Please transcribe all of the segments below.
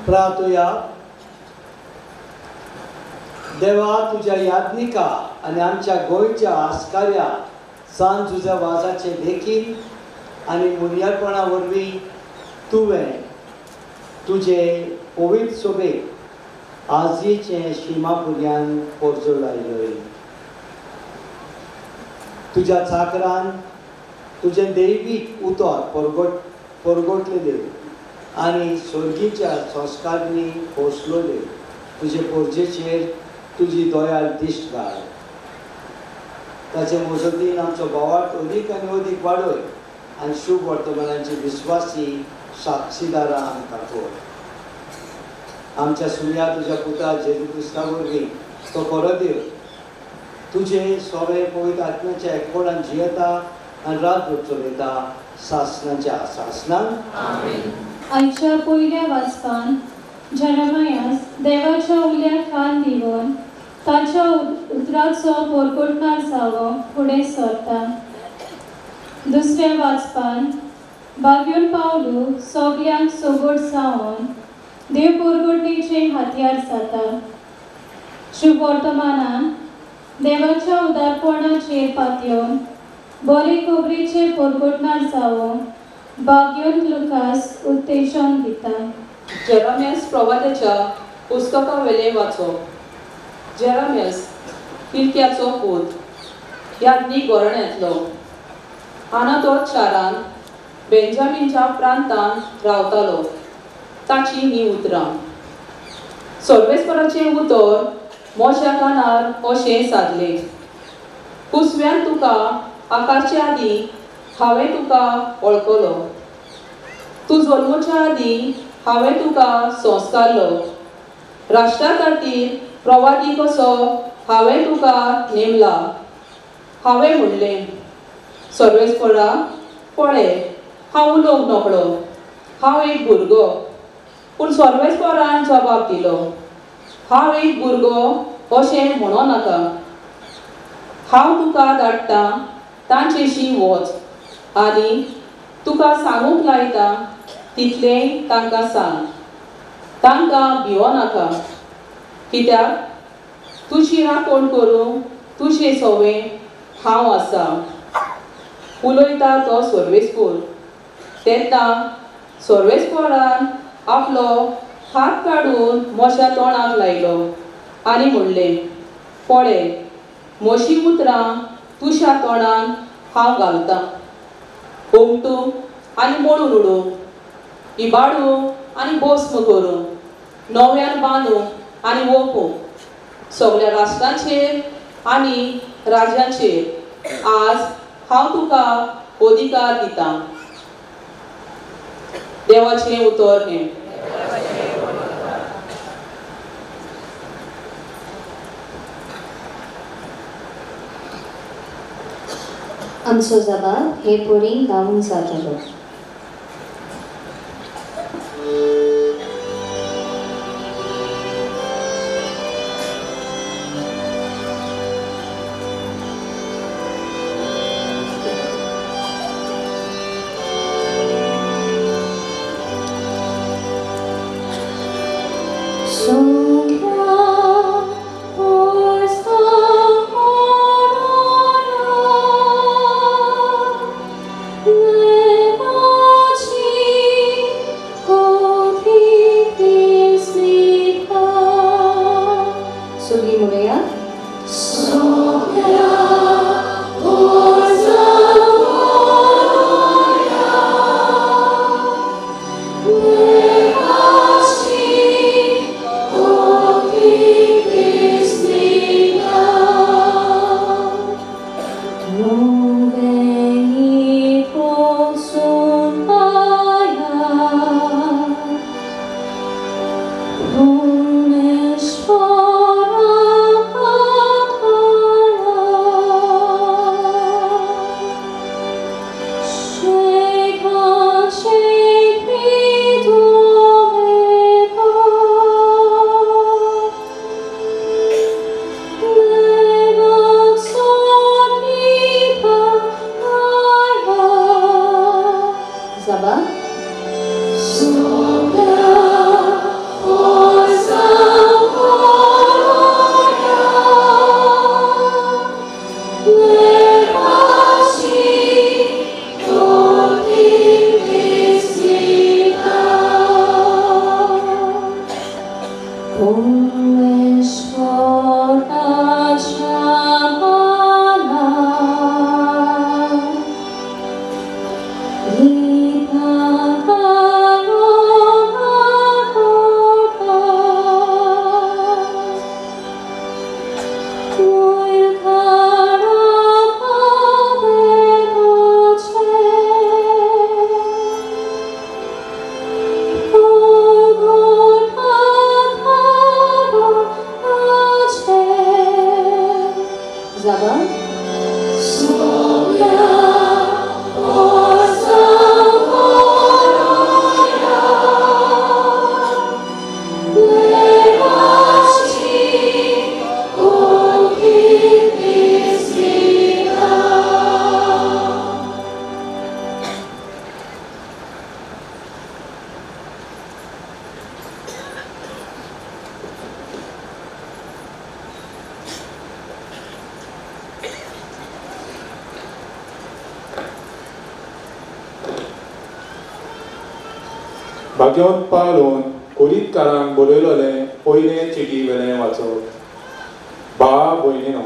प्रार्थया देवा तुझ्या याज्ञिका आणि आमच्या गोयच्या आस्कार्या सांज तुझ्या वाजाचे देखील आणि मुनियारपणा वरवीं तुवें तुझे पवित्र सोबेक आजयेचे शिमापुर्यान पोरजो लायलोय. तुझ्या चाकरान तुझे दैवीक उतर परगोटलेले आणि स्वर्गीच्या संस्कारनी पोसलोले तुझे पोरजेचेर तुझी दयाळ दिश्ट घाल. ताचे मजतीन आमचो बोवाट अदीक आनी अदीक वाडय आनी शुभ वर्तमानाची विश्वासी साक्षीदारां आमकां कर. आमच्या सुया तुझ्या पुता जेजू क्रिस्ता वरवीं तो परदेव तुझे सगळे पवित्र आत्म्याच्या एकपणान जियेता आनी रात चलयता सासनाच्या सासनान. आमीन. आयच्या पयल्या वाचपान जेरेमियास देवाच्या उल्यार कान दिवन ताच्या उतराचो परगटणार जावं फुडें सरता. दुसऱ्या वाचपान बागयोन पावलू सगल्यांक सोगोड जावन देव परगटणेचे हातयार जाता. शुभ वर्तमानान देवाच्या उदारपणाचेर पातयेवन बरे खबरेचेर परगटणार जावं बागयोन लुकास उत्तेजन दिता. जेरेमियास प्रवाद्याच्या पुस्तका वेले वाचप. जेरेमियास हिल्कियाचो पूत याज्ञिक गोरण्यांतलो. आनातोत शारान बेंजामीनच्या प्रांतांत रावतालो. ताची ही उतरां. सर्वेस्पराचें उतर मोशा कानार अशें सादलें. कुसव्यान तुका आकारच्या आदीं हांवें तुका वळखलो. तूं जल्मच्या आदीं हांवें तुका संस्कारलो. राष्ट्रा खातीर प्रवादी कसो हांवें तुका नेमला. हांवें म्हणलें सर्वेस्परा पळय हांव उलोवंक नकळो. हांव एक भुरगो. पूण सर्वेस्परान जबाब दिलो हांव एक भुरगो अशें म्हणो नाका. हांव तुका धाडटा तांचेशी वच आनी तुका सांगूंक लायता तितलें तांकां सांग. तांकां भिवो नाका. कित्याक तुजी राखण करूंक तुजें सवें हांव आसा. उलयता तो सर्वेस्पर. तेन्ना सर्वेस्परान आपलो हात काडून मोशा तोंडाक लायलो आनी म्हणलें पळय म्हजी उतरां तुज्या तोंडान हांव घालतां. ओमटू आनी मोडून उडोवं. इबाडूं आनी भस्म करूं. नव्यान बांदूं आनी ओपूं. सगळ्या राष्ट्रांचेर आनी राज्यांचेर आज हांव तुका अधिकार दितां. देवाचें उतर हें. आमचो जबाब हे पोरीं गावून जातलो. भाग्योन पावलोन कोलीतकारांक बरयलोलें पयलें चिटी वेलें वाचप। भावा भयणीनो,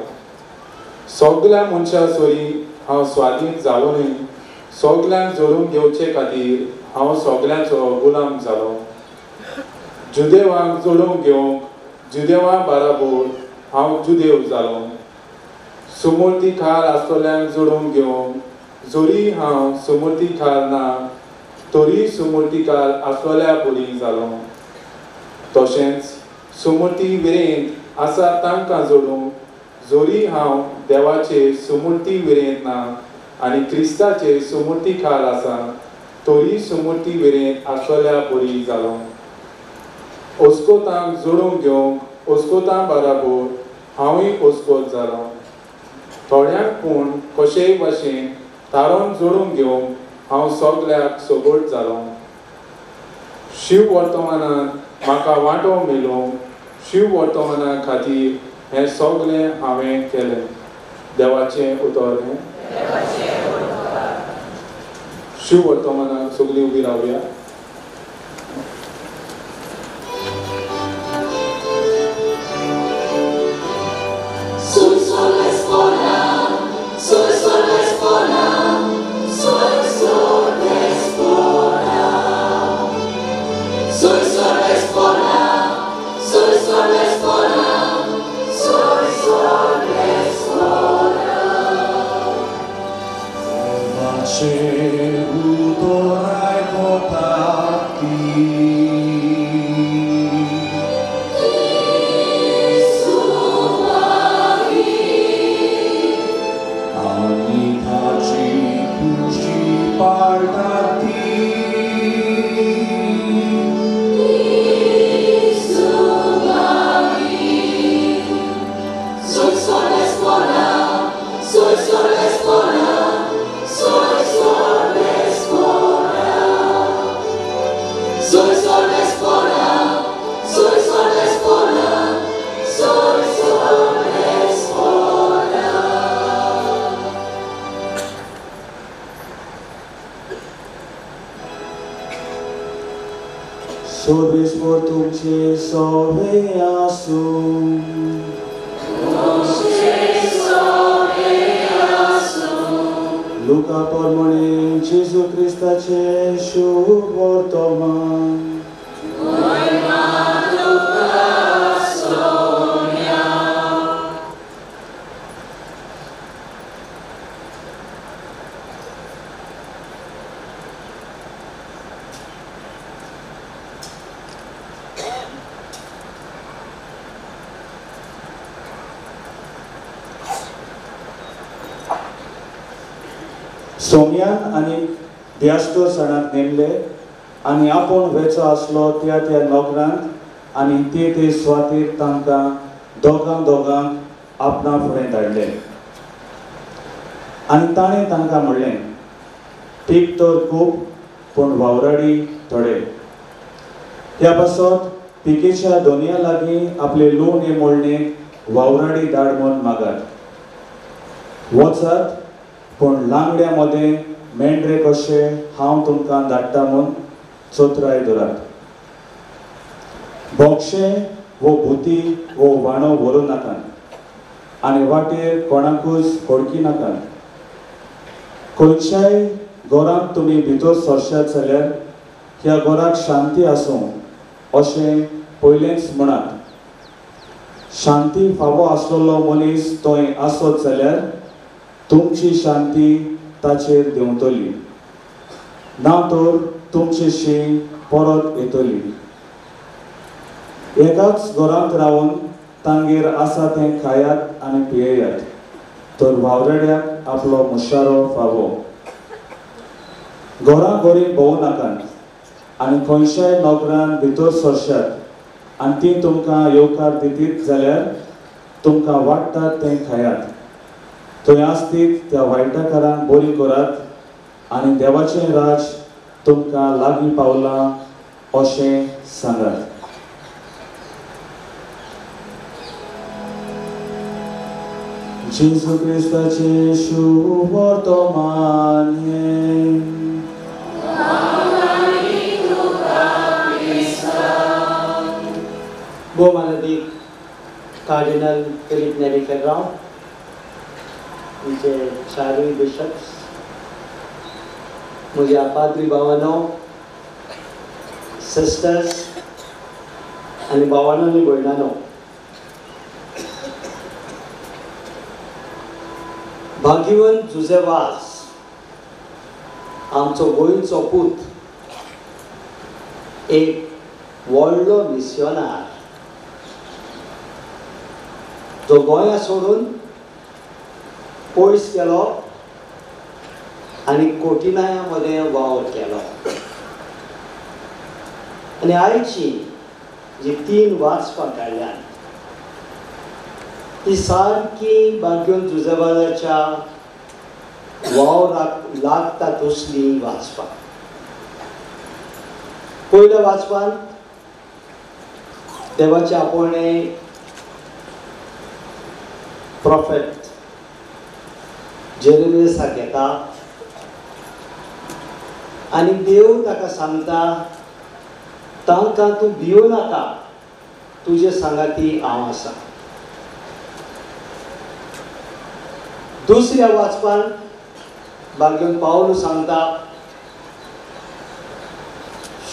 सगळ्या मनशां सोरी हांव स्वाधीन जालो न्ही, सगळ्यांक जोडून घेवचे खातीर हांव सगळ्यांचो गुलाम जालो। जुदेवांक जोडून घेवंक जुदेवां बाराबर हांव जुदेव जालो। सुमूर्ती खाल आसतल्यांक जोडून घेवंक जोरी हांव सुमूर्ती खाल ना तरी सुमूर्तीकार आसतल्या परी जालो। तशेंच सुमूर्ती विरेंत आसा तांकां जोडूंक जोरी हांव देवाचे सुमूर्ती विरेंत ना आनी क्रिस्ताचे सुमूर्ती खाल आसा तरी सुमूर्ती विरेंत आसतल्या परी जालो। ओस्कोतांक जोडून घेवंक ओस्कोतां बराबर हांवूय ओस्कोत जालो। थोड्यांक पूण कशेय भाशेन थारोवन जोडून घेवंक हांव सगळ्याक सोबत जालो। शिव वर्तमानांत म्हाका वांटो मेळोवंक शिव वर्तमाना खातीर हें सगळें हांवें केलें। देवाचें उतर हें। शिव वर्तमानाक सगळीं उबी रावया। Sumari सोबेस्पोर तुमचे सवे आसूं लुका प्रमाणे जेजू क्रिस्ताचे शुभ वर्तमान सोम्यान आनी दियास्टो सणाक नेमले आनी आपूण वेचो आसलो त्या नोकरांक आनी ते सुवातेर तांकां दोगांक आपणा फुडें धाडले आनी ताणें तांकां म्हणलें पीक तर खूब पूण वावराडी थोडे त्या पासत पिकेच्या दोनया लागीं आपले लुवणे मोडणे वावराडी धाड म्हूण मागात वचात पूण लांगड्या मदें मेंढरे कशे हांव तुमकां धाडटा म्हूण चोत्राय दवरात बोक्षे वो भुती वो वाणो व्हरू नाकात आनी वाटेर कोणाकूच पडकी नाकात खंयच्याय घरांत तुमी भितर सरशात जाल्यार ह्या घराक शांती आसूं अशें पयलेंच म्हणात शांती फावो आसलेलो मनीस थंय आसत जाल्यार तुमची शांती ताचेर देंवतली ना तर तुमची शीं परत येतली एकाच घरांत रावन तांगेर आसा तें खायात आनी पियेयात तर वावरड्याक आपलो मुशारो फावो घरां घरी भोवू नाकात आनी खंयच्याय नोकरान भितर सरशात आनी ती तुमकां येवकार दितीत जाल्यार तुमकां वाडटा तें खायात थंय आसतीत त्या वायटाकारांक बरी करात आनी देवाचें राज तुमकां लागीं पावलां अशें सांगात जेजू क्रिस्ताचे शुभ वर्तमान भौमानदीक कार्डिनल फिलिप नेरी फेर्रांव तुमचे चारूय बिशप्स म्हज्या पाद्री भावानो सिस्टर्स आनी भावानो आनी भयणानो भाग्यवंत जुझेवास आमचो गोंयचो पूत एक व्हडलो मिस्योनार जो गोंया सोडून पयस गेलो आनी कोठिनाया मध्ये वावर केलो आनी आयची जी 3 वाचपां काडल्यात ती सारकी भाग्यवंत जुझेवासाच्या वावराक लागता तसली वाचपां पयल्या वाचपान देवाचे आपोवणे प्रॉफेट जेरेमियासाक येता आनी देव ताका सांगता तांकां तूं भियो नाका तुजे सांगाती हांव आसा दुसऱ्या वाचपान भाग्यवंत पावलो सांगता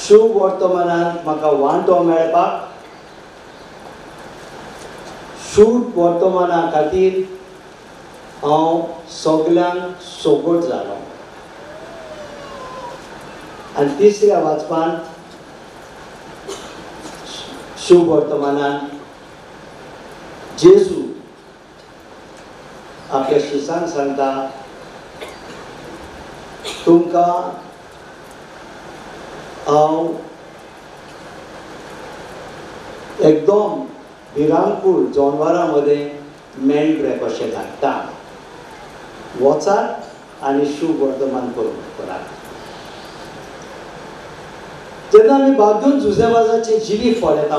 शुभ वर्तमानांत म्हाका वांटो मेळपाक शुभ वर्तमाना खातीर हांव सगळ्यांक सोगोट जालो आनी तिसऱ्या वाचपान शुभ वर्तमानान जेजू आपल्या शिष्यांक सांगता तुमकां हांव एकदम भिरांकूळ जनवारां मध्ये मेंढरे कशें धाडटा वचात आनी शुभ वर्तमान करून करात जेन्ना आमी भाग्यवंत जुझेवासाचें जिवीत पळयता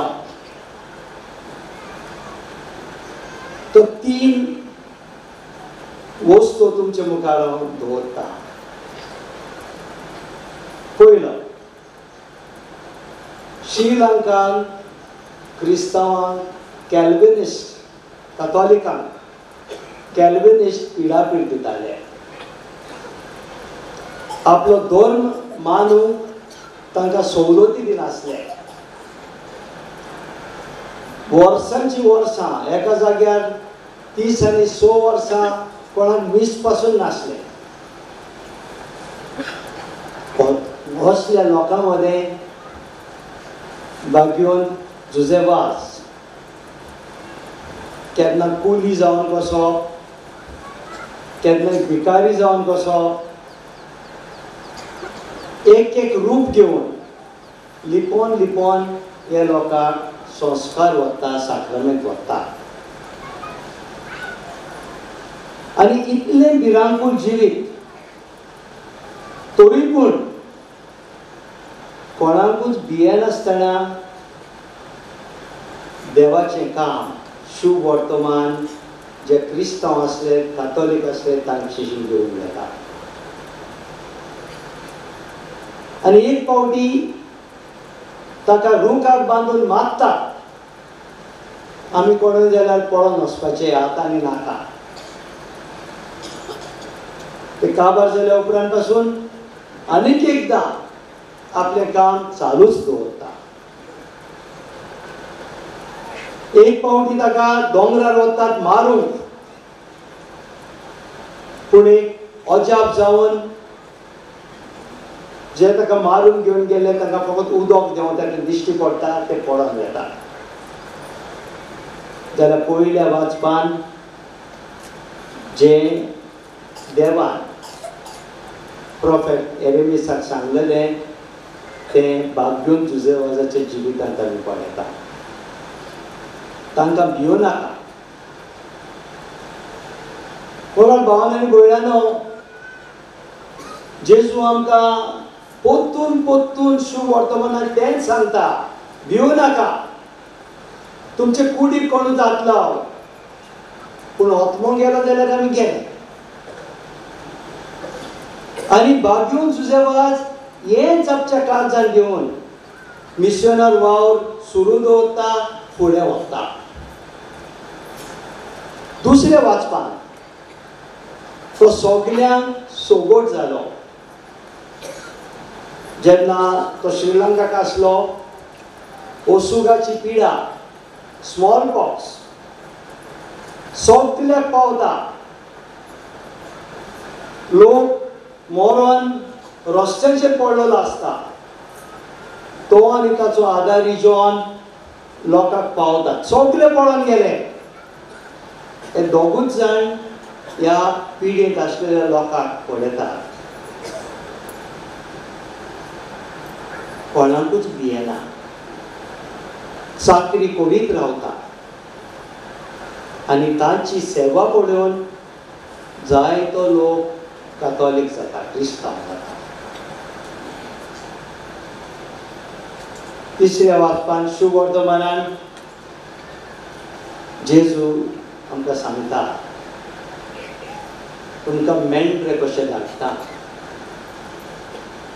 तो 3 वस्तू तुमच्या मुखार हांव दवरता पयलो श्रीलंकान क्रिस्तांवांक कॅल्विनिस्ट कॅथॉलिकांक कॅल्विनिस्ट पिडापीड दिताले. आपलो धर्म मानूंक तांकां सवलती दिनासले. वर्सांची वर्सां एका जाग्यार 30 आनी 6 वर्सां कोणाक मीस पासून नासले. असल्या लोकां मदें बागयोन जुझेवास केन्ना कुली जावन कसो, केन्ना भिकारी जावन कसो, एक एक रूप घेवन लिपोन लिपोन हे लोकांक संस्कार वता, साक्रमेंत वता. आनी इतले भिरांकूळ जिवीत तरी पूण कोणाकूच भियेनासतना देवाचें काम, शुभ वर्तमान जे क्रिस्तांव आसले, कॅथॉलिक आसले तांची घेवन येता. आनी एक फावटी ताका रुखाक बांदून मारतात. आमी कोणूय जाल्यार पळोवन वचपाचें आतां आनी नाका. ते काबार जाल्या उपरांत पासून आनीक एकदां आपलें काम चालूच दवरता. एक फावटी ताका दोंगरार वतात मारूंक, पूण एक अजाप जावन जे ताका मारून घेवन गेले ताका फकत उदक देंवन ताका दिश्टी पडटा, ते पडोन येता. जाल्यार पयल्या वाचपान जे देवान प्रॉफेट एरेमिसाक सांगलेलें तें बागयोन जुझेवासाच्या जिवितांत आमी पळयता. तांकां भियो नाका. कोणाक भावान आनी भयणांनो, जेजू आमकां पोत्तून पोत्तून शुभ वर्तमानाक तेंच सांगता, भियो नाका. तुमचे कुडीक कोण जातलो, पूण ओतमो गेलो जाल्यार आमी गेले. आनी बागयोन जुझेवास हेंच आपच्या काळजान घेवन मिशनर वावर सुरू दवरता, फुडें वता. दुसरे वाचपान तो सगल्यांक सोगोट जालो. जेन्ना तो श्रीलंकाक आसलो, ओसुगाची पिडा, स्मॉल पॉक्स सगल्याक पावता. लोक मरण रस्त्यांचेर पडलेलो आसता. तो आनी ताचो आदारी जॉन लोकांक पावतात. सगळे पळोवन गेले. हे दोगूच जाण ह्या पिडींत आसलेल्या लोकांक पळयतात. कोणाकूच भियेना, चाकरी करीत रावता. आनी तांची सेवा पळोवन जायतो लोक कॅथॉलिक जाता, क्रिस्तांव जाता. तिसऱ्या वाचपान शुभ वर्तमानान जेजू आमकां सांगता, तुमकां मेंढरे कशें धाडटा.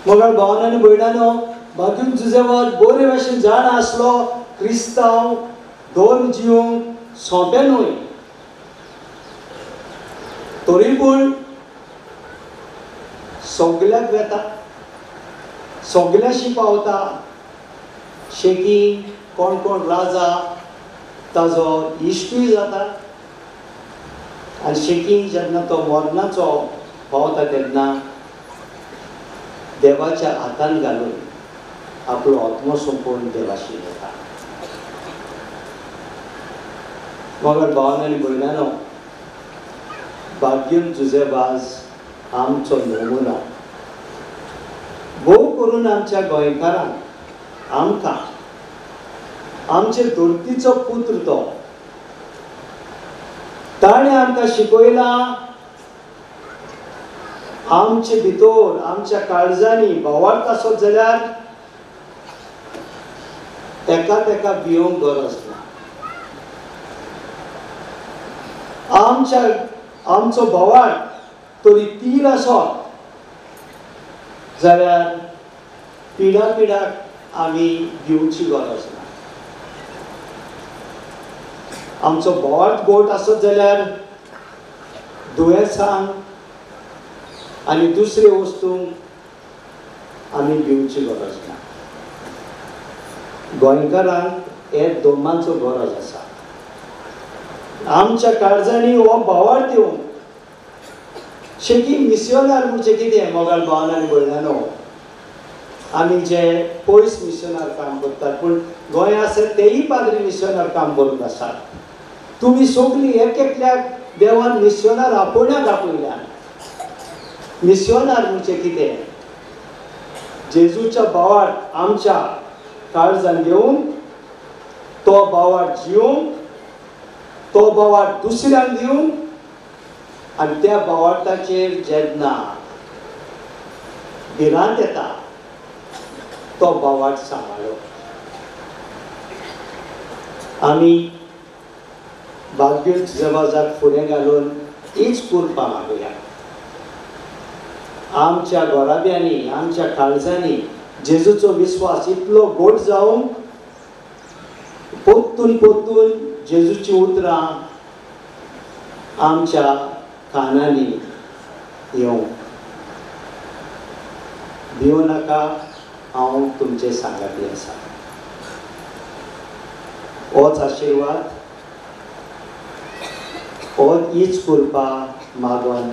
मगर भावान आनी भयणांनो, बागयोन जुझेवास बरे भाशेन जाण आसलो क्रिस्तांव धर्म जिवंक सोंपें न्हय. तरी पूण सगल्याक वेता, सगल्याशी पावता. शेकी कोण कोण राजा ताजो इश्टूय जाता. आनी शेकी जेन्ना तो मरणाचो पावता तेन्ना देवाच्या हातान घालून आपलो आत्मो सोंपोवन देवाशी येता. मगर भावान आनी भयणांनो, बागयोन जुझेवास आमचो नमुना. भोव करून आमच्या गोंयकारांक, आमकां आमचे धरतीचो पुत्र तो. ताणें आमकां शिकयला आमचे भितर, आमच्या काळजांनी भावार्थ आसत जाल्यार एका भियोंक गरज ना. आमचो भावार्थ तरी तीर आसत जाल्यार पिडाक आमी भिवची गरज ना. आमचो बोवाळ गोठ आसत जाल्यार दुयेंसांक आनी दुसरे वस्तूंक आमी भिवची गरज ना. गोंयकारांक हे दोमांचो गरज आसा. आमच्या काळजांनी हो बोवाळ दिवंक शेकी मिशनार म्हणजे कितें मोगाल भावन आनी भयणानो, आमी जे पयस मिशनार काम करतात पूण गोंय आसा तेय पाद्री मिशनार काम करून आसात. तुमी सगळीं एक एकल्याक देवान मिशनार आपणाक आपयल्यान. मिशनार म्हणजे कितें? जेजूच्या बोवाळ आमच्या काळजान घेवंक, तो बोवाळ जिवंक, तो बोवाळ दुसऱ्यांक दिवंक आनी त्या बोवाळाचेर जेन्ना भिरांत येता तो बोवाळ सांबाळप. आमी भाग्यूत जवाजाक फुडें घालून हीच कृपा मागुया. आमच्या गोराब्यांनी आमच्या काळजांनी जेजूचो विश्वास इतलो गोड जावंक, पोत्तून पोत्तून जेजूची उतरां आमच्या कानांनी येवंक. भिवू नाका, हांव तुमचे सांगाती आसा. होच आशिर्वाद, हीच कृपा मागून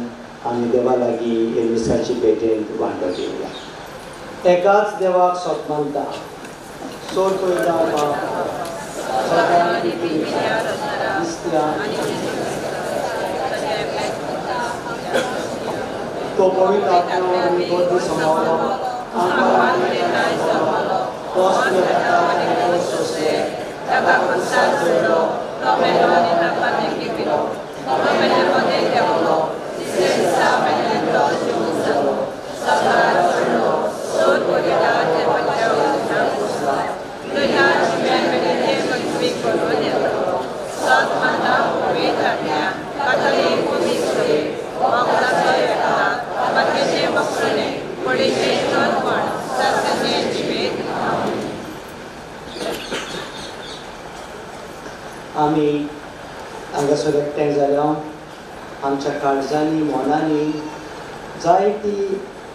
आमी देवा लागीं हे मिसाची भेटेंत वांटो दिवया. एकाच देवाक सोब मानता, सोड पयता बाप, सदां दिसत्या तो पवित्र आत्मा आनी गोड समावलो आमकां पोस्ट येता आनी पोस्ट सोसले ताका कुसार जोडलो तो मेलो आनी ताका देखीलो तो मेले मध्ये देवलो तिसरे दिसा मेले तो जिवून जालो सगळा चडलो सोड पयता ते पच्या उलटा घुसला तुज्या जिव्यान मेले ते पंचवीक करून येलो सात मांदा पवित्र आत्म्या कातली पुनी सुरे वांगडाचो एकता बाकीचे बक्षणे पडीचे तोंडपण सारखे जिवेक आमी हांगासर एकठांय जाल्या आमच्या काळजांनी मनांनी जायती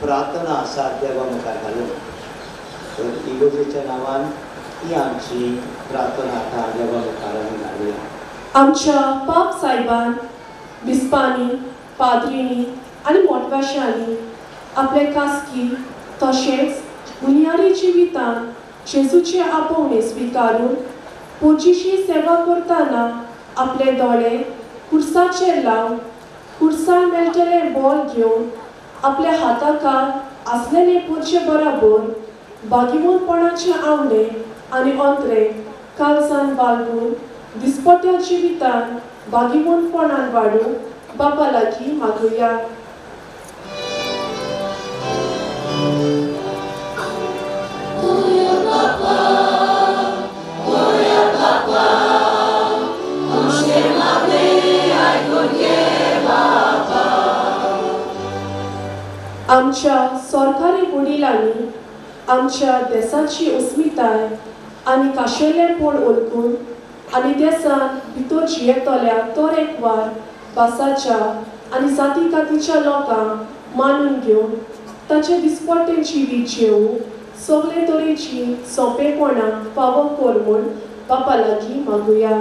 प्रार्थना आसा देवा मुखार घालून. तर इगोजेच्या नांवान ही आमची प्रार्थना आतां देवा मुखार आमी घालुया. आमच्या पाप सायबान बिस्पांनी पाद्रींनी आनी मोटवाशांनी आपले खासगी तशेंच बुनियादी जिवितान जेजूचे आपोवणे स्विकारून पोचीशी सेवा करतना आपले दोळे खुर्साचेर लावन खुर्सान मेळटले बॉल घेवन आपल्या हाताकार आसलेले पोरचे बराबर बागिमोनपणाचे आवडे आनी अंतरे काळजान बाळगून दिसपट्या जिवितान बागिमोनपणान वाडूंक बापा लागीं मागुया. आमच्या सरकारी वडिलांनी आमच्या देशाची अस्मिताय आनी खाशेलेपण ओळखून आनी देशान भितर जियेतल्या तरेकवार भासाच्या आनी जाती कातीच्या लोकांक मानून घेवन ताचे दिसपट्टे जिवीत जेवूंक सगळे तरेची सोंपेपणां फावो कर म्हूण बापा लागीं मागुया.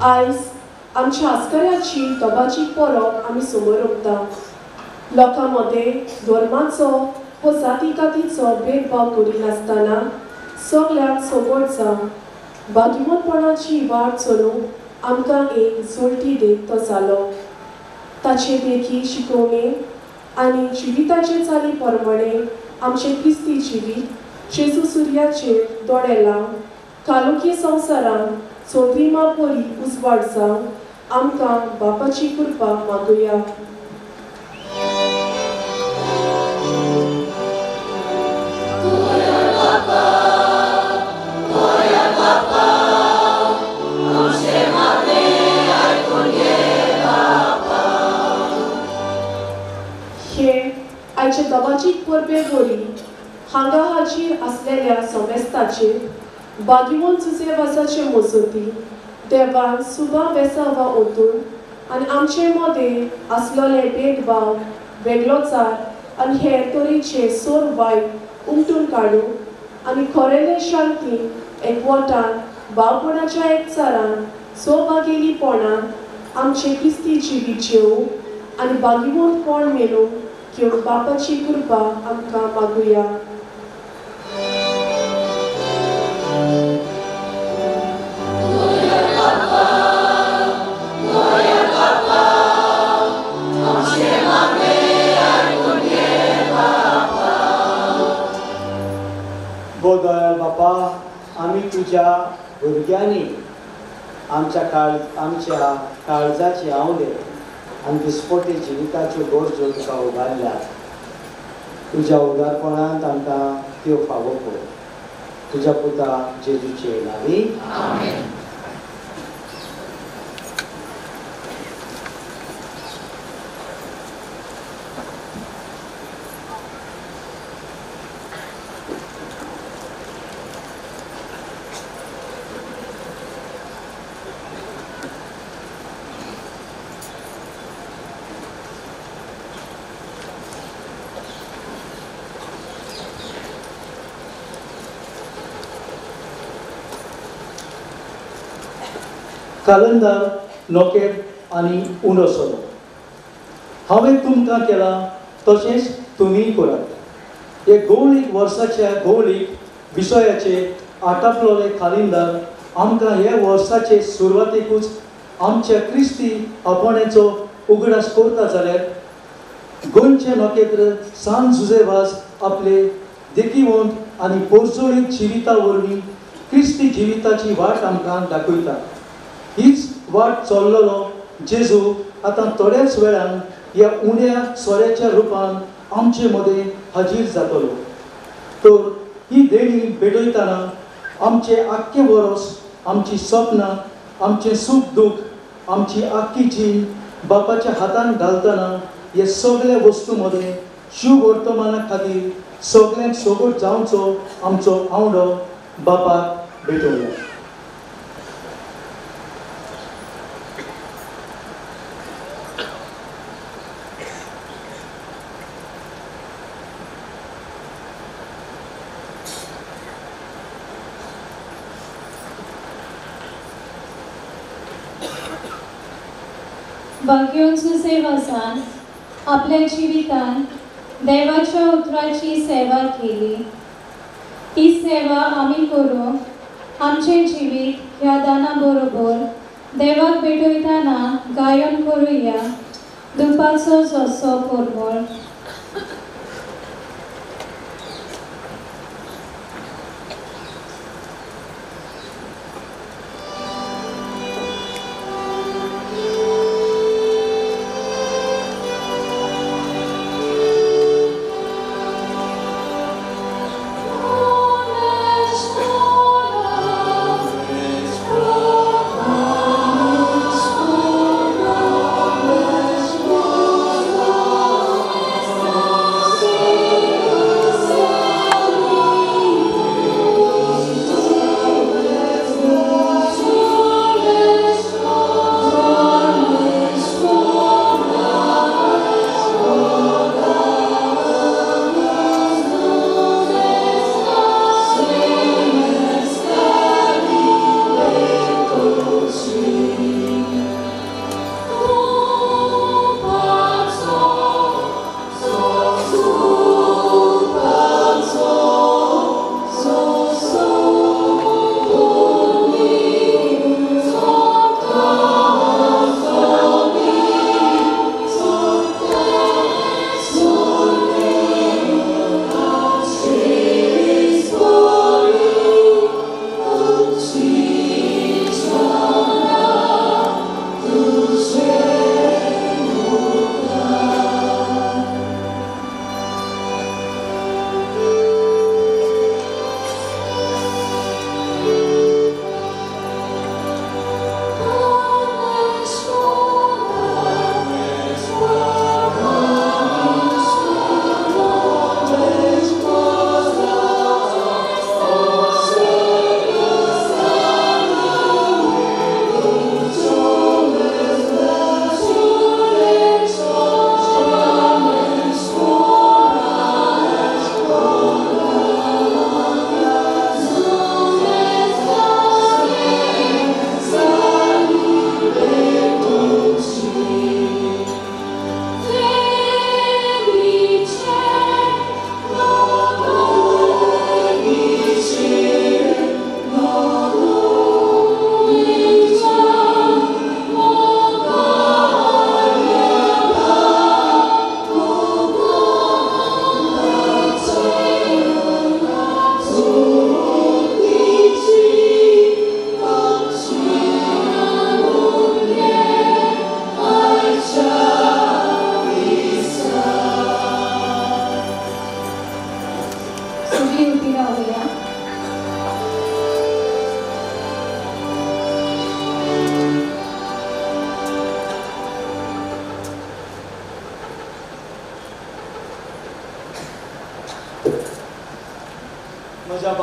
आयज आमच्या आस्कऱ्याची दोबाची परब आमी समोर ओंपता. लोकां मदें धर्माचो व जाती कातीचो भेदभाव करिनासतना सगळ्यांक सोबत जावन बागिमोनपणाची वाट चलोवंक आमकां एक जोडटी देख तो जालो. ताचे देखी शिकोवणे आनी जिविताचे चाली प्रमाणे आमचें क्रिस्ती जिवीत जेजू सुर्याचेर दोळे लावन कालोकी संवसारांत चोद्रिमा परी उजवाड जावंक आमकां बापाची कृपा मागुया. Papa परबेगोरी हांगा हाजीर असलेल्या सोमेस्ताचेर बागिमोन तुजे वासाचे मजती देवान सुबा बेसावा ओतून आनी आमचे मदें आसलोले भेदभाव वेगळोचार आनी हेर तरेचे सोर वायट उमटून काडूं आनी खरेले शांतीन एकवटान भावपणाच्या एकचारान सोबागेलीपणान आमचे क्रिस्ती जिवीत जेवूं आनी बागिमोनपण मेळूंक घेवन बापाची कृपा आमकां मागुया. गोदळ बापा, आमी तुज्या भुरग्यांनी आमच्या काळजाचे आवडे आनी दिसपोटे जिविताच्यो गरजो तुका उबारल्या. तुज्या उदारपणांत आमकां त्यो फावो कर. तुज्या पुता जेजूचे नांवी. कालंदार नोकेर आनी उंडो सोरो हांवें तुमकां केला तशेंच तुमीय करात. हे गवळीक वर्साच्या गवळीक विशयाचे आटापलोले कालिंदार आमकां हे वर्साचे सुरवातेकूच आमच्या क्रिस्ती आपणेचो उगडास करता जाल्यार गोंयचे नोकेत्र सान जुजेवास आपले देखीवंत आनी पोरजोळीत जिविता वरवीं क्रिस्ती जिविताची वाट आमकां दाखयता. हीच वाट चल्लोलो जेजू आतां थोड्याच वेळान ह्या उण्या सोऱ्याच्या रुपान आमचे मदें हाजीर जातलो. तर ही देणी भेटयतना आमचे आख्खे वरोस, आमची सपनां, आमचे सूख दूख, आमची आख्खी जीण बापाच्या हातान घालतना हे सगळे वस्तू मदें शुभ वर्तमाना खातीर सगळ्यांक सोबत जावचो आमचो आवडो बापाक भेटोवया. भाग्योन सुसेवासान आपल्या जिवितान देवाच्या उतराची सेवा केली. ती सेवा आमी करूंक आमचे जिवीत ह्या दाना बरोबर देवाक भेटयतना गायन करुया दुपाचो जसो परमळ.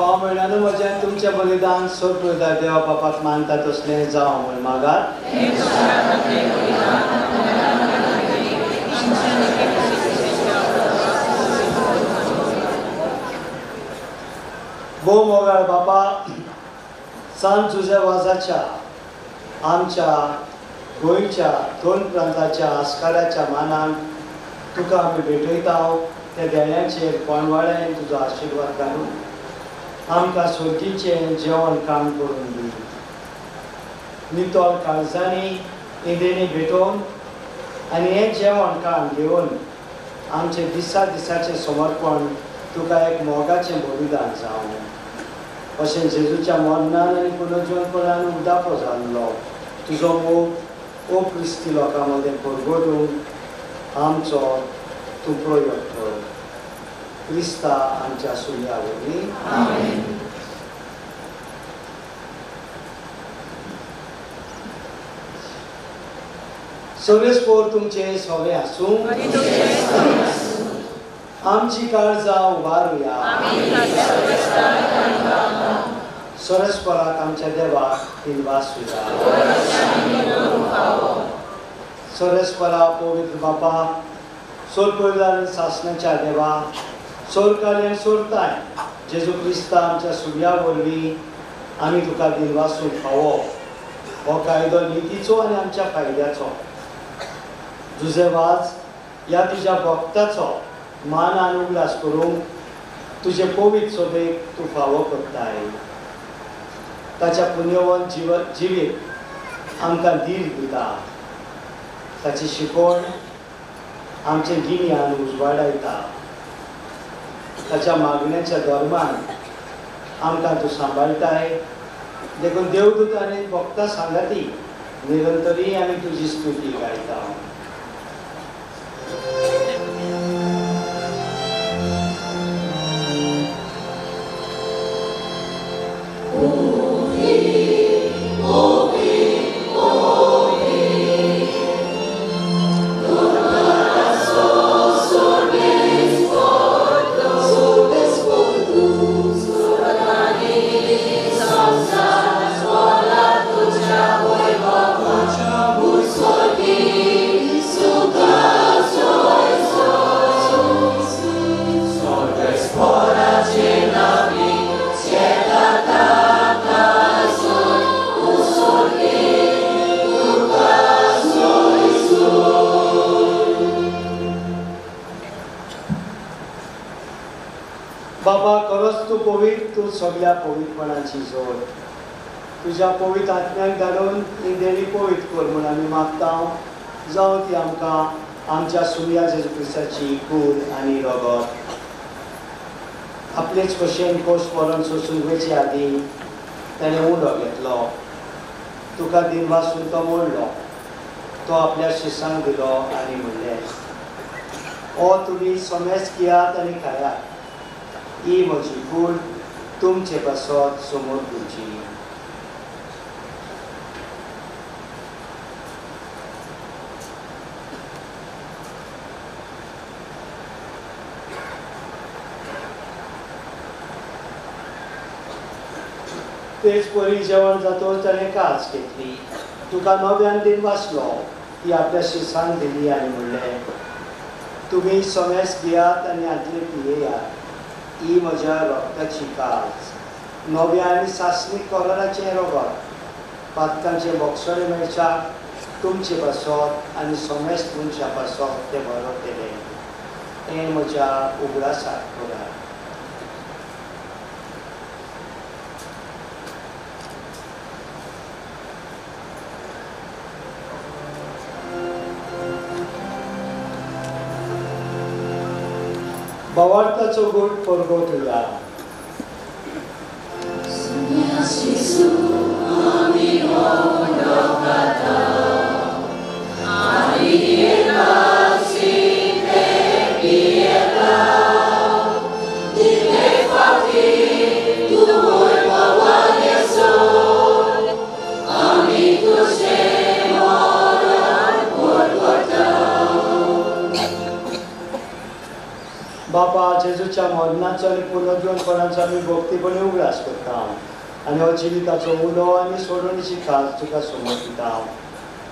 हो म्हणल्यार म्हज्यान तुमचें बलिदान सोडपयता देवा बापाक मानता तसलें जावं म्हण मागात. भोव मोगाळ बापा, सांत जुझेवासाच्या आमच्या गोंयच्या दोन प्रांताच्या आस्काराच्या मानान तुका आमी भेटयता. त्या देण्याचेर कोणवाड्यान तुजो आशिर्वाद घालून आमकां सोडगीचें जेवण काम करून दी. नितोळ काळजांनी इंदेनी भेटोवन आनी हें जेवण काम घेवन आमचें दिसा दिसाचें समर्पण तुका एक मोगाचें बलिदान जावं. अशें जेजूच्या मरणान आनी पुनर्जीवनपणान उदापो जाल्लो तुजो मोग ओ क्रिस्ती लोकां मदें परगडूंक आमचो तूं प्रयोग कर. क्रिस्ता आमच्या सुर्या वरवीं. आमेन. सगळेस्पोर तुमचे सगळे आसूं. आमची काळजां उबारुया. सरस्पराक आमच्या देवाक दिनवासुया. सरस्परा पवित्र बापा, सोडपयल्यान सासणाच्या देवा, सोडकाल्यान सोडताय जेजू क्रिस्ता आमच्या सुर्या वरवीं आमी तुका दिनवासून फावो. हो कायदो नितीचो आनी आमच्या फायद्याचो. जुझेवास ह्या तुज्या भक्ताचो मान आनी उल्हास करूंक तुजे पवित्र सोबेक तूं फावो करताय. ताच्या पुण्यवन जिवीत आमकां दीर दिता. ताची शिकवण आमचे गिन्यान उजवाडायता. ताच्या मागण्याच्या धर्मान आमकां तूं सांबाळटाय. देखून देवदूत आनी भक्तां सांगाती निरंतरी आमी तुजी स्तुती गायता. बाबा, खरोच तूं पवित्र, तूं सगळ्या पवित्रपणाची जोड. तुज्या पवित्र आत्म्याक घालून ही देणी पवित्र कर म्हूण आमी मागता. जावं ती आमकां आमच्या सुर्या जेजू क्रिस्ताची कूड आनी रगत. आपलेच कशेन कोश पडून सोंसून वयचे आदीं ताणें उंडो घेतलो. तुका दिनवासून तो मोडलो. तो आपल्या शिसांक दिलो आनी म्हणलें, ओ तुमी समेज घेयात आनी खायात. ही म्हजी कूड तुमचे बसत समोर तुमची. तेच परी जेवण जातोच ताणें कास घेतली. तुका नव्यान दिन वाचलो ती आपल्या शिसांक दिली आनी म्हणलें, तुमी समेज घेयात आनी आदले पियेयात. ही म्हज्या रक्ताची कास, नव्या आनी सासणीक कोराचें रगत. पातकांचे मोक्षणे मेळच्या तुमचे बसत आनी समेज तुमच्या बसत ते बरोबर केलें. हें म्हज्या उगडासाक करात. भवार्थाचो गूट परगोवया. बापा जेजूच्या मरणाचो आनी पुनर्जीवनपणाचो आमी भक्तीपणी उगडास करता आनी हो जिविताचो उलो आनी सोडणीची खास तुका समर्पिता.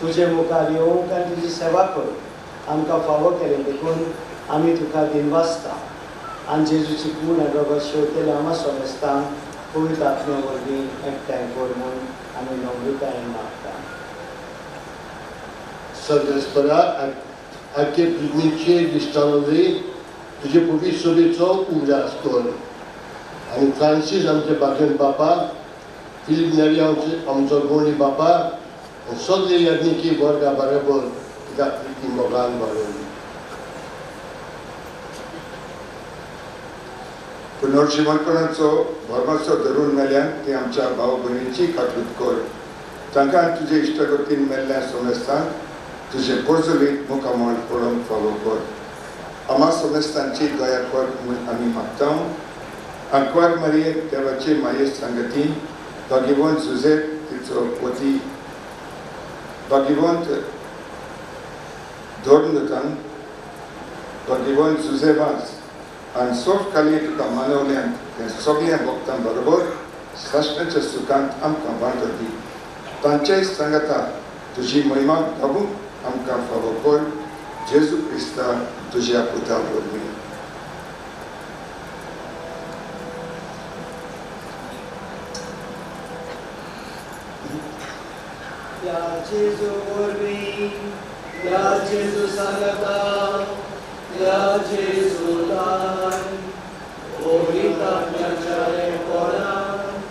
तुजे मुखार येवंक आनी तुजी सेवा करूंक आमकां फावो केलें देखून आमी तुका दिनवासता आनी जेजूची कूड आनी रगत शेवतेले आमा सोमेस्तांक पवित्र आत्मे वरवीं एकठांय कर म्हूण आमी नम्रतायेन मागता. Sărbătoarea ake primicie distanului तुझे पवित्र सोबेचो उगडास कर आनी फ्रांसीस आमचे बागेन बापा फिलीप नेरी आमचो गोंडी बापा आनी सगळे यज्ञिकी वर्गा बरोबर तिका प्रिती मोगान वाडोवन. पुनर्जीवनपणाचो भरमाचो धरून मेल्यान ती आमच्या भाव भयणीची खात्रीत कर. तांकां तुजे इश्टगतीन मेल्ल्या सोमेस्तान तुजे पोरजोलीक मुखामण पडोवंक फावो कर. आमा सोमेस्तांची दया कर म्हूण आमी मागता. आंकवार मारयेक देवाचे माये सांगती भाग्यवंत जुझेफ तिचो पती भाग्यवंत धोर्नकान भाग्यवंत जुझेफास आनी सोफ खाली तुका मानवल्यान त्या सगळ्या भक्तां बरोबर सासणाच्या सुखांत आमकां वांटो दी. तांचेय सांगता तुजी महिमा दाबूंक आमकां फावो कर. जेजू क्रिस्ता तुज्या पुता वरवीं. या जेजू वरवीं या जेजू सांगता या जेजू तान पवित्र आत्म्याच्या एकपणान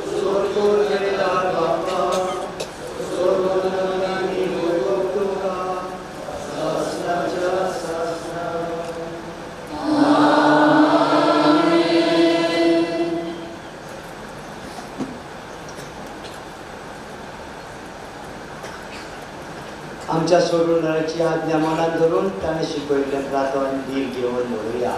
स्वर्गोदयला बापा स्वर्गोदयानी वैभव तुका शासनाच्या शासना. आमच्या सोडवणाऱ्याची आज्ञा मनात धरून ताणे शिकवलेल्या प्रार्थना दीप घेऊन म्हणूया.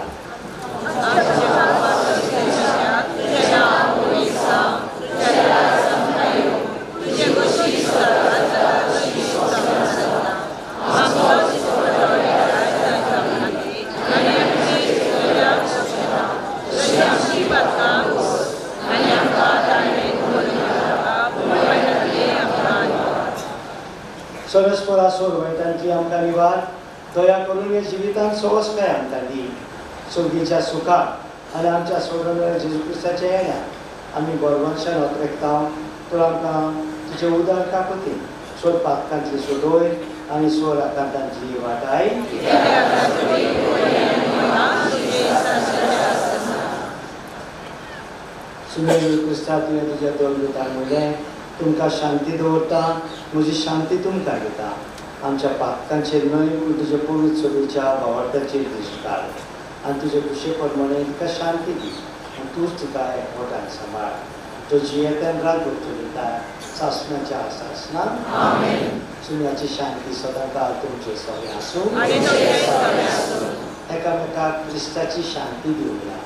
सरस्परा सोरवैतांची आमकां निवार दया करून हे जिवितांत सोवस्काय आमकां दी. सोबीच्या सुखाक आनी आमच्या सोडवणाऱ्या जेजू क्रिस्ताच्या येण्यात आमी बरवंशान वतरेकता. तूं आमकां तुजे उदक काकुती सोर पातकांतली सोडोय आनी सोर आकांतांची वाटाय. सुमेर क्रिस्ता तुवें तुज्या दोन म्हणलें तुमकां शांती दवरता म्हजी शांती तुमकां दिता. आमच्या पातकांचेर न्हय पूण तुजे पवित्र सोबीच्या भावार्थाचेर दृश्ट घाल आनी तुजे कुशे प्रमाणे तुका शांती दी आनी तूंच तुका एकवटान सांबाळ. तुजी येत्यान रात उरता सासणाच्या आसासनान सुन्याची शांती सदां काळ तुमचे सगळे आसूं. एकामेकाक क्रिस्ताची शांती दिवया.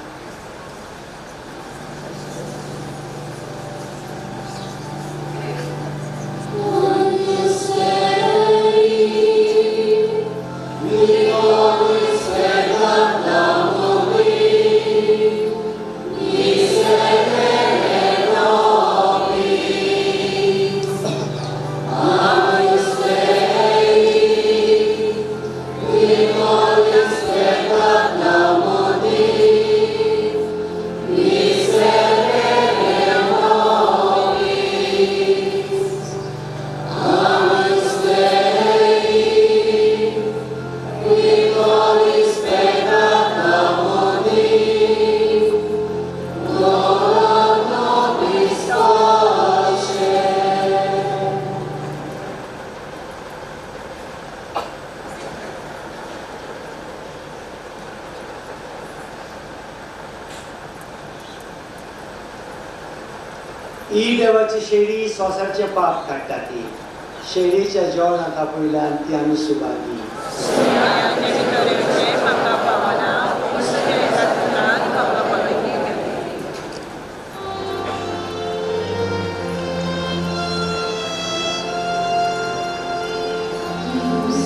ही देवाची शेळी सोसारचे पाप काडटा ती. शेळीच्या जेवणाका पयल्यान ती आमी सुभागी.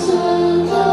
Santa,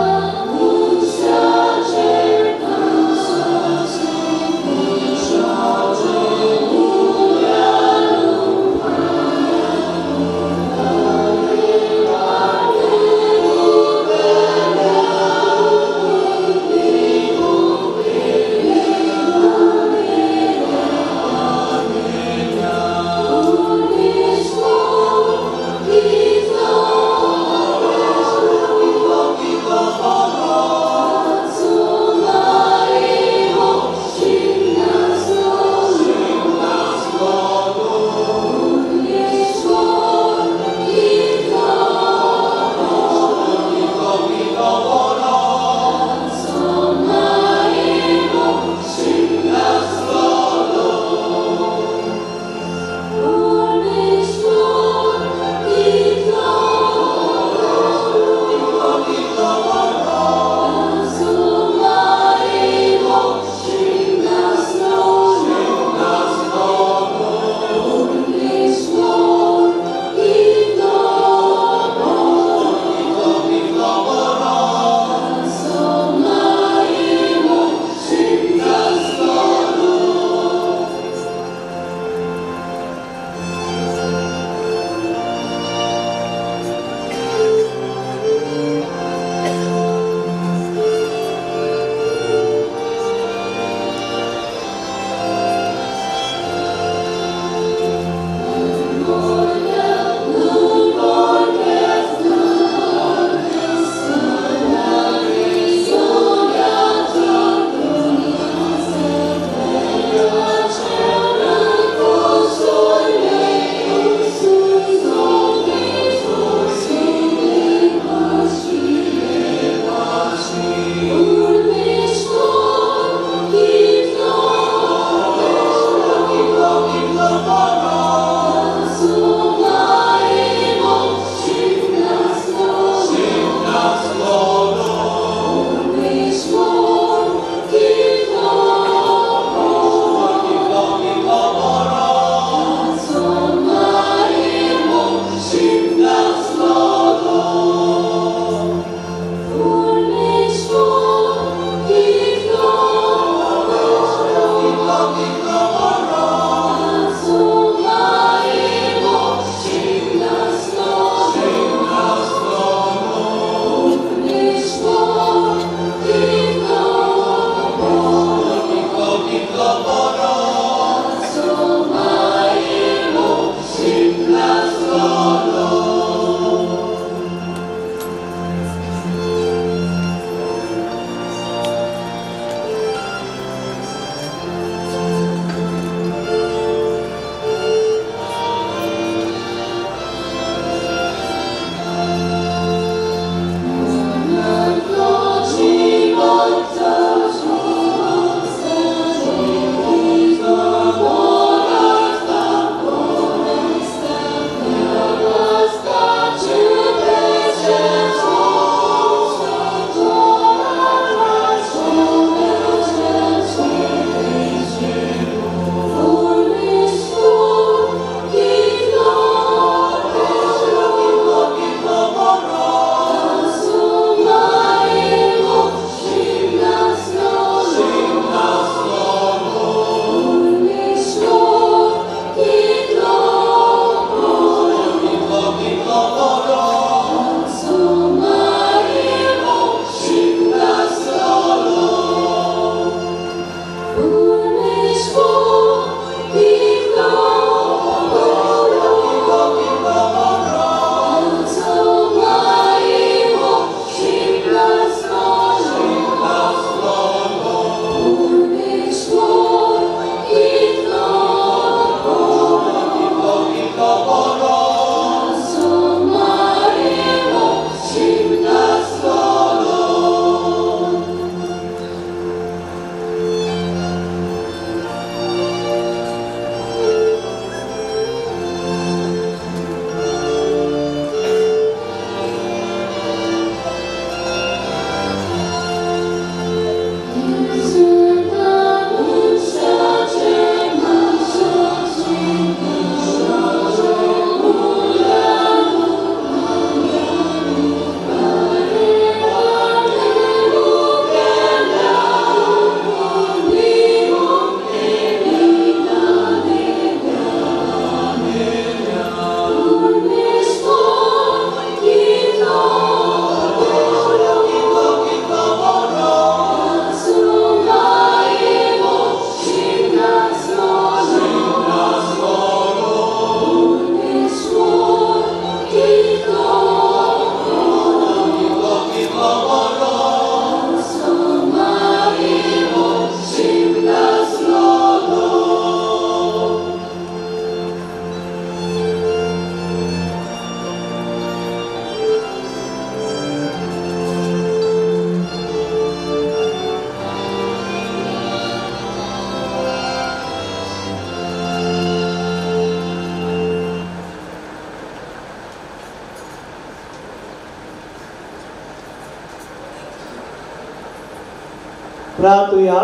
प्रार्थुया.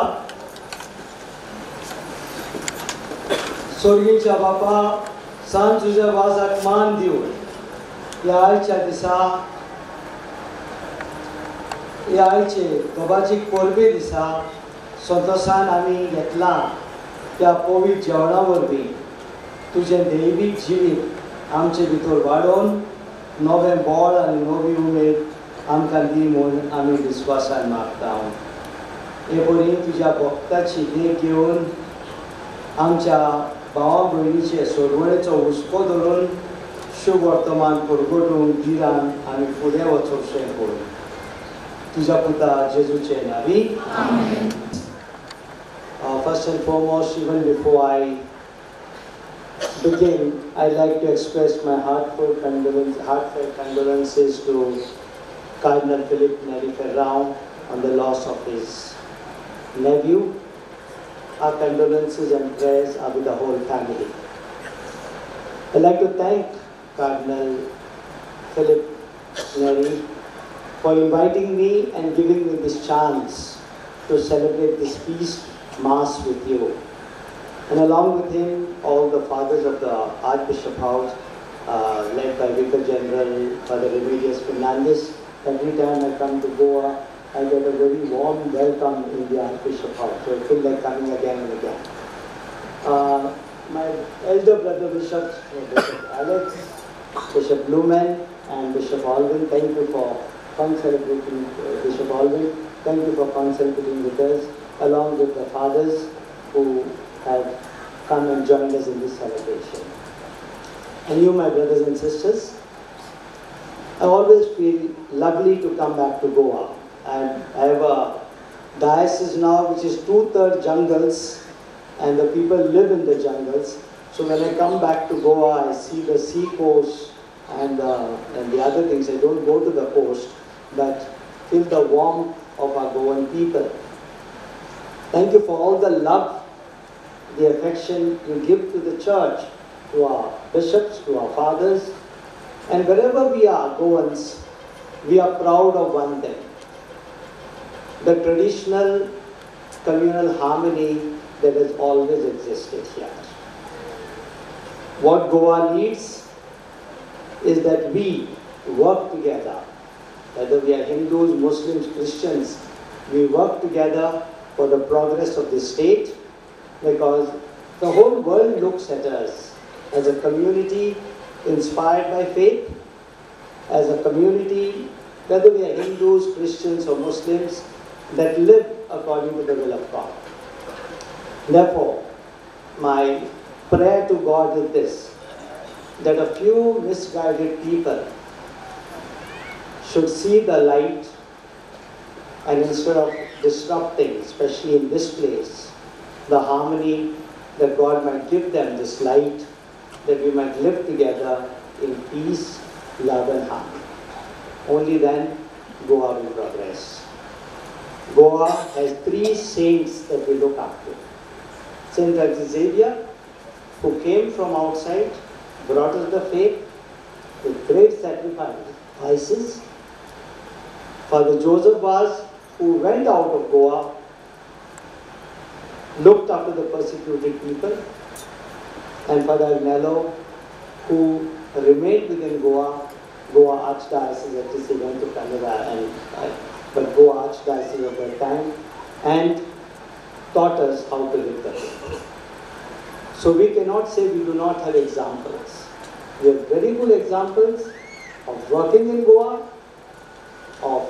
स्वर्गीच्या बापा, सांज तुझ्या वाजाक मान दिवन ह्या आयच्या दिसा, ह्या आयचे गबाचीक परबे दिसा संतोषान आमी घेतला त्या पवित्र जेवणा वरवीं तुजें दैवीक जिवीत आमचे भितर वाडोवन नवें बळ आनी नवी उमेद आमकां दी म्हूण आमी विस्वासान मागता. हे बरी तुज्या भक्ताची देख घेवन आमच्या भावा भयणीचे सोडवणेचो हुस्को धरून शुभ वर्तमान परगटून गिरान आमी फुडें वचोवचें पळय. तुज्या पुता जेजूचे नांवी. First and foremost, even before I begin, I'd like to express my heartfelt condolences to Cardinal Philip Neri Ferrão on the loss of his nephew. Our condolences and prayers are with the whole family. I'd like to thank Cardinal Philip Neri for inviting me and giving me this chance to celebrate this feast Mass with you. And along with him, all the fathers of the Archbishop House, led by Vicar General Father Remedios Fernandez. Every time I come to Goa, I get a very warm welcome in the Archbishop House. So I feel like coming again and again. My elder brother bishops, Bishop Alex, Bishop Blumen, and Bishop Alvin, thank you for celebrating, Bishop Alvin, thank you for celebrating with us, along with the fathers who have come and joined us in this celebration. And you, my brothers and sisters, I always feel lovely to come back to Goa. And I have a diocese now which is 2/3 jungles, and the people live in the jungles. So when I come back to Goa, I see the sea coast and the other things. I don't go to the coast, but feel the warmth of our Goan people. Thank you for all the love, the affection you give to the church, to our bishops, to our fathers. And wherever we are, Goans, we are proud of one thing: the traditional communal harmony that has always existed here. What Goa needs is that we work together, whether we are Hindus, Muslims, Christians, we work together for the progress of the state, because the whole world looks at us as a community inspired by faith, as a community, whether we are Hindus, Christians or Muslims, that live according to the will of God. Therefore, my prayer to God is this: that a few misguided people should see the light, and instead of disrupting, especially in this place, the harmony, that God might give them this light, that we might live together in peace, love and harmony. Only then Goa will progress. Goa has 3 saints that we look up to. Saint Francis Xavier, who came from outside, brought us the faith with great sacrifices. Father Joseph Vaz, who went out of Goa, looked after the persecuted people, and Father Agnello, who remained within Goa Archdiocese, at least he went to Canada, but Goa Archdiocese at that time, and taught us how to live the faith. So we cannot say we do not have examples. We have very good examples of working in Goa, of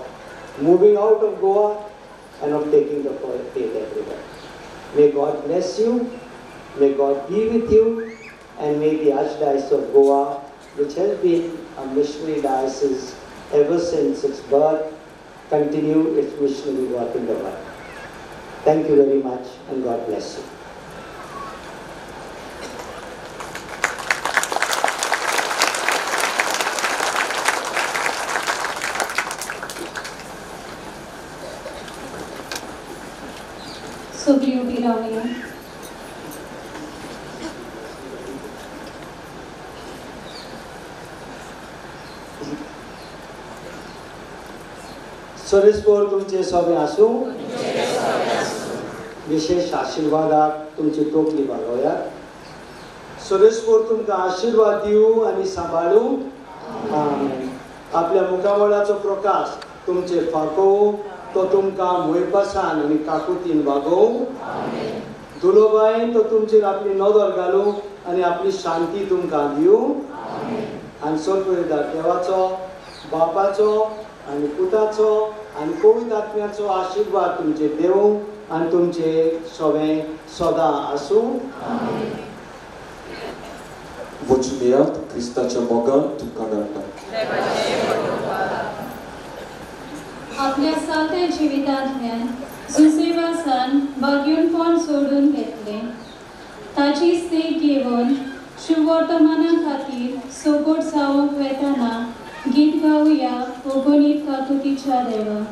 moving out of Goa, and of taking the faith everywhere. May God bless you, may God be with you, and may the Archdiocese of Goa, which has been a missionary diocese ever since its birth, continue its missionary work in the world. Thank you very much, and God bless you. सगळी उभी रावया. Soresfor तुमचे सोबे आसूं. विशेष आशिर्वादाक तुमची तोपली बागोवयात. सुरेशपूर तुमकां आशिर्वाद दिवं आनी सांबाळूं. आमेन. आपल्या मुखामळाचो प्रकाश तुमचे फाकोवं, तो तुमकां मोयपासान आनी काकुतीन वागोवं. दुलोबायन तो तुमचेर आपली नदर घालूं आनी आपली शांती तुमकां दिवं. आनी सोडपळयता देवाचो, बापाचो आनी पुताचो आनी पवित्र आत्म्याचो आशिर्वाद तुमचेर देवं आनी तुमचे सगळें सदां आसूं. वचूयात क्रिस्ताच्या मोगान तुमकां धाडटा. आपल्या साध्या जिवितांतल्यान सुसेवासान बागयुणपण सोडून घेतले. ताचीच देख घेवन शुभवर्तमाना खातीर सोबत जावंक वेताना गीत गावया गणित काकुतीच्या देवा.